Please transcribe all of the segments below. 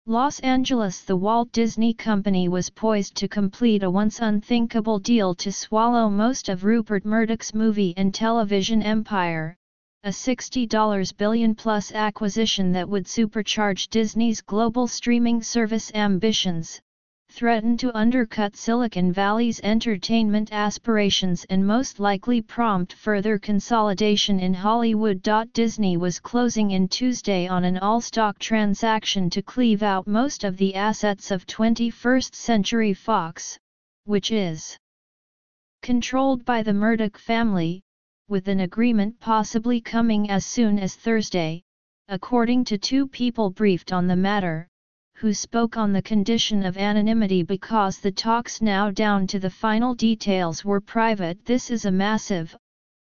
Los Angeles. The Walt Disney Company was poised to complete a once unthinkable deal to swallow most of Rupert Murdoch's movie and television empire, a $60 billion-plus acquisition that would supercharge Disney's global streaming service ambitions, threaten to undercut Silicon Valley's entertainment aspirations and most likely prompt further consolidation in Hollywood. Disney was closing in Tuesday on an all-stock transaction to cleave out most of the assets of 21st Century Fox, which is controlled by the Murdoch family, with an agreement possibly coming as soon as Thursday, according to two people briefed on the matter, who spoke on the condition of anonymity because the talks now down to the final details were private. This is a massive,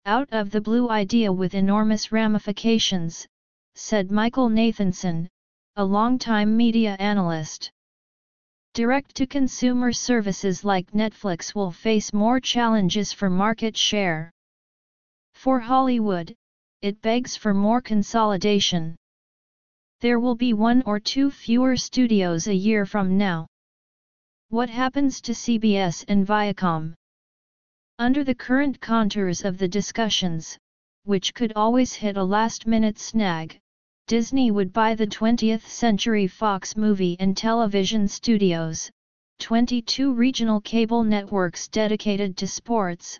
out-of-the-blue idea with enormous ramifications, said Michael Nathanson, a longtime media analyst. Direct-to-consumer services like Netflix will face more challenges for market share. For Hollywood, it begs for more consolidation. There will be 1 or 2 fewer studios a year from now. What happens to CBS and Viacom? Under the current contours of the discussions, which could always hit a last-minute snag, Disney would buy the 20th Century Fox movie and television studios, 22 regional cable networks dedicated to sports,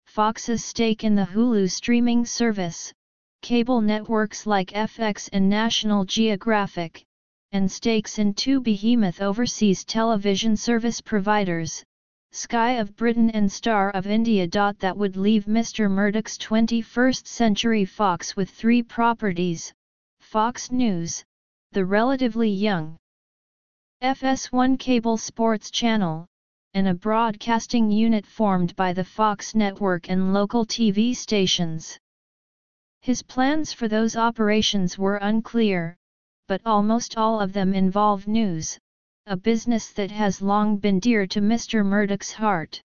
Fox's stake in the Hulu streaming service, cable networks like FX and National Geographic, and stakes in 2 behemoth overseas television service providers, Sky of Britain and Star of India. That would leave Mr. Murdoch's 21st Century Fox with 3 properties: Fox News, the relatively young FS1 cable sports channel, and a broadcasting unit formed by the Fox network and local TV stations. His plans for those operations were unclear, but almost all of them involve news, a business that has long been dear to Mr. Murdoch's heart.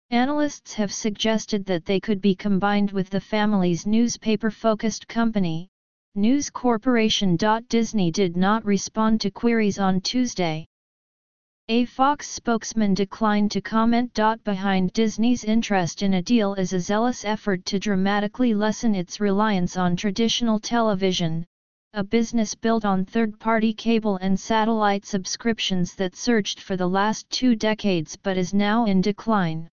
Analysts have suggested that they could be combined with the family's newspaper-focused company, News Corporation. Disney did not respond to queries on Tuesday. A Fox spokesman declined to comment. Behind Disney's interest in a deal is a zealous effort to dramatically lessen its reliance on traditional television, a business built on third-party cable and satellite subscriptions that surged for the last 2 decades but is now in decline.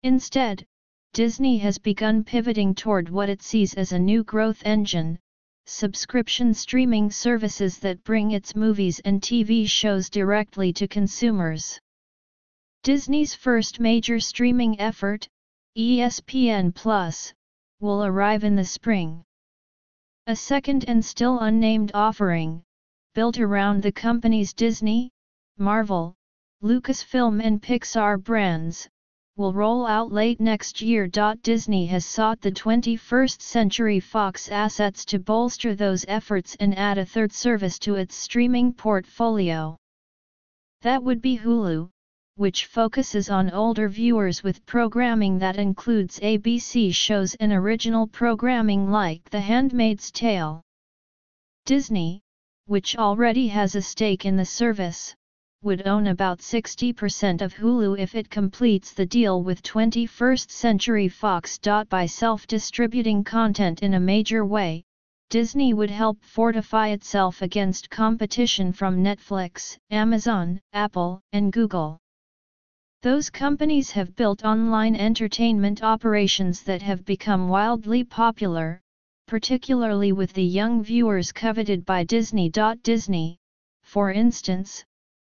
Instead, Disney has begun pivoting toward what it sees as a new growth engine: subscription streaming services that bring its movies and TV shows directly to consumers. Disney's first major streaming effort, ESPN+, will arrive in the spring. A second and still unnamed offering, built around the company's Disney, Marvel, Lucasfilm and Pixar brands, will roll out late next year. Disney has sought the 21st Century Fox assets to bolster those efforts and add a third service to its streaming portfolio. That would be Hulu, which focuses on older viewers with programming that includes ABC shows and original programming like The Handmaid's Tale. Disney, which already has a stake in the service, would own about 60% of Hulu if it completes the deal with 21st Century Fox. By self-distributing content in a major way, Disney would help fortify itself against competition from Netflix, Amazon, Apple, and Google. Those companies have built online entertainment operations that have become wildly popular, particularly with the young viewers coveted by Disney. Disney, for instance,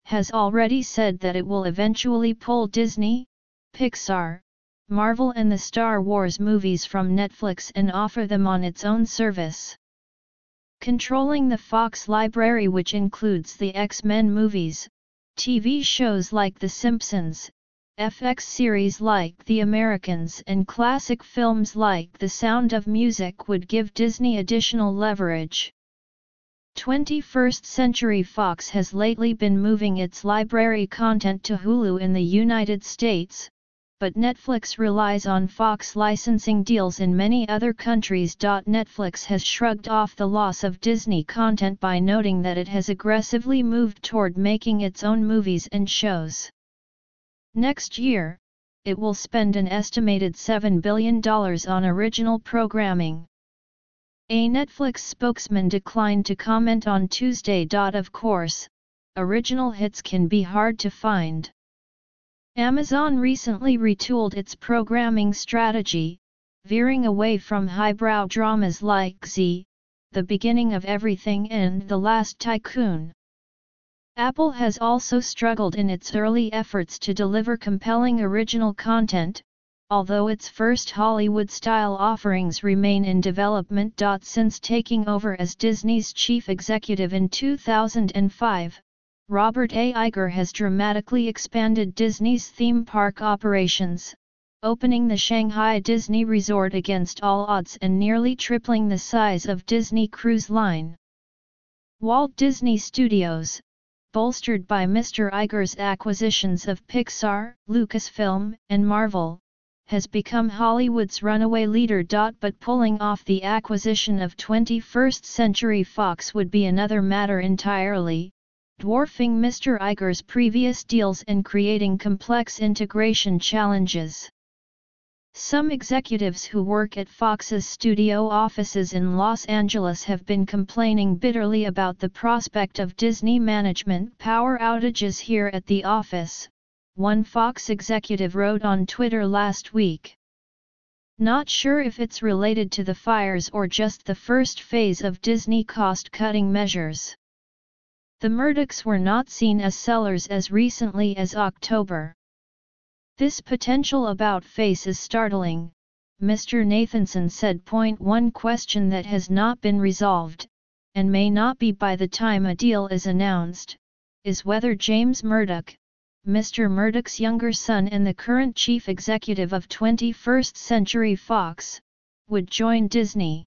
has already said that it will eventually pull Disney, Pixar, Marvel and the Star Wars movies from Netflix and offer them on its own service. Controlling the Fox library, which includes the X-Men movies, TV shows like The Simpsons, FX series like The Americans and classic films like The Sound of Music, would give Disney additional leverage. 21st Century Fox has lately been moving its library content to Hulu in the United States, but Netflix relies on Fox licensing deals in many other countries. Netflix has shrugged off the loss of Disney content by noting that it has aggressively moved toward making its own movies and shows. Next year, it will spend an estimated $7 billion on original programming. A Netflix spokesman declined to comment on Tuesday. Of course, original hits can be hard to find. Amazon recently retooled its programming strategy, veering away from highbrow dramas like Z, The Beginning of Everything and The Last Tycoon. Apple has also struggled in its early efforts to deliver compelling original content, although its first Hollywood-style offerings remain in development. Since taking over as Disney's chief executive in 2005, Robert A. Iger has dramatically expanded Disney's theme park operations, opening the Shanghai Disney Resort against all odds and nearly tripling the size of Disney Cruise Line. Walt Disney Studios, bolstered by Mr. Iger's acquisitions of Pixar, Lucasfilm, and Marvel, has become Hollywood's runaway leader. But pulling off the acquisition of 21st Century Fox would be another matter entirely, dwarfing Mr. Iger's previous deals and creating complex integration challenges. Some executives who work at Fox's studio offices in Los Angeles have been complaining bitterly about the prospect of Disney management power outages here at the office, one Fox executive wrote on Twitter last week. Not sure if it's related to the fires or just the first phase of Disney cost-cutting measures. The Murdochs were not seen as sellers as recently as October. This potential about-face is startling, Mr. Nathanson said. One question that has not been resolved, and may not be by the time a deal is announced, is whether James Murdoch, Mr. Murdoch's younger son and the current chief executive of 21st Century Fox, would join Disney.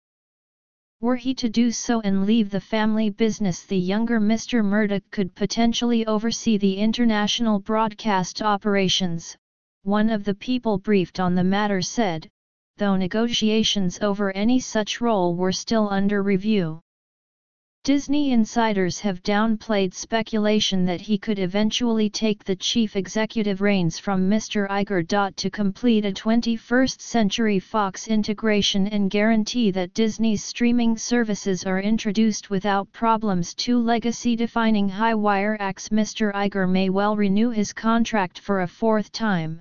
Were he to do so and leave the family business, the younger Mr. Murdoch could potentially oversee the international broadcast operations, one of the people briefed on the matter said, though negotiations over any such role were still under review. Disney insiders have downplayed speculation that he could eventually take the chief executive reins from Mr. Iger. To complete a 21st Century Fox integration and guarantee that Disney's streaming services are introduced without problems, two legacy-defining high-wire acts, Mr. Iger may well renew his contract for a fourth time.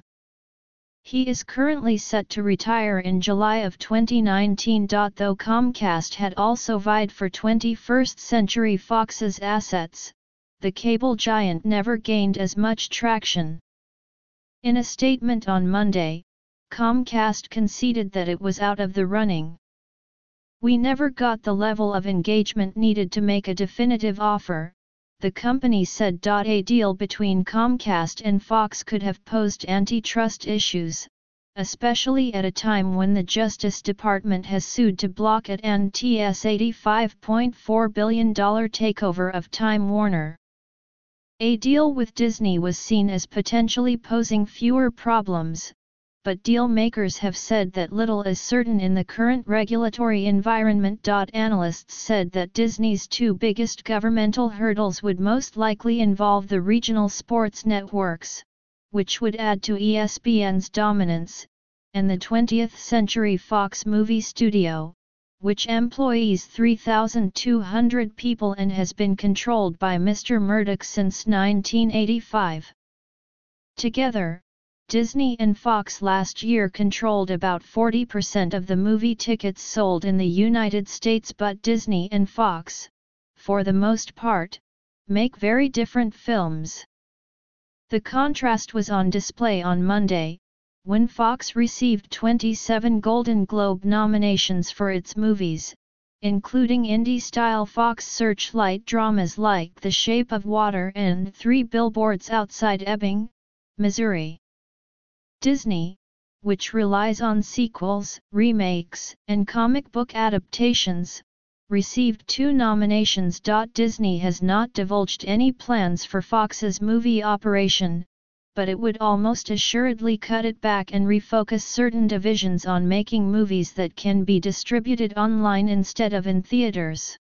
He is currently set to retire in July of 2019. Though Comcast had also vied for 21st Century Fox's assets, the cable giant never gained as much traction. In a statement on Monday, Comcast conceded that it was out of the running. "We never got the level of engagement needed to make a definitive offer," the company said. A deal between Comcast and Fox could have posed antitrust issues, especially at a time when the Justice Department has sued to block AT&T's $85.4 billion takeover of Time Warner. A deal with Disney was seen as potentially posing fewer problems, but deal makers have said that little is certain in the current regulatory environment. Analysts said that Disney's two biggest governmental hurdles would most likely involve the regional sports networks, which would add to ESPN's dominance, and the 20th Century Fox movie studio, which employs 3,200 people and has been controlled by Mr. Murdoch since 1985. Together, Disney and Fox last year controlled about 40% of the movie tickets sold in the United States, but Disney and Fox, for the most part, make very different films. The contrast was on display on Monday, when Fox received 27 Golden Globe nominations for its movies, including indie-style Fox Searchlight dramas like The Shape of Water and 3 Billboards Outside Ebbing, Missouri. Disney, which relies on sequels, remakes, and comic book adaptations, received 2 nominations. Disney has not divulged any plans for Fox's movie operation, but it would almost assuredly cut it back and refocus certain divisions on making movies that can be distributed online instead of in theaters.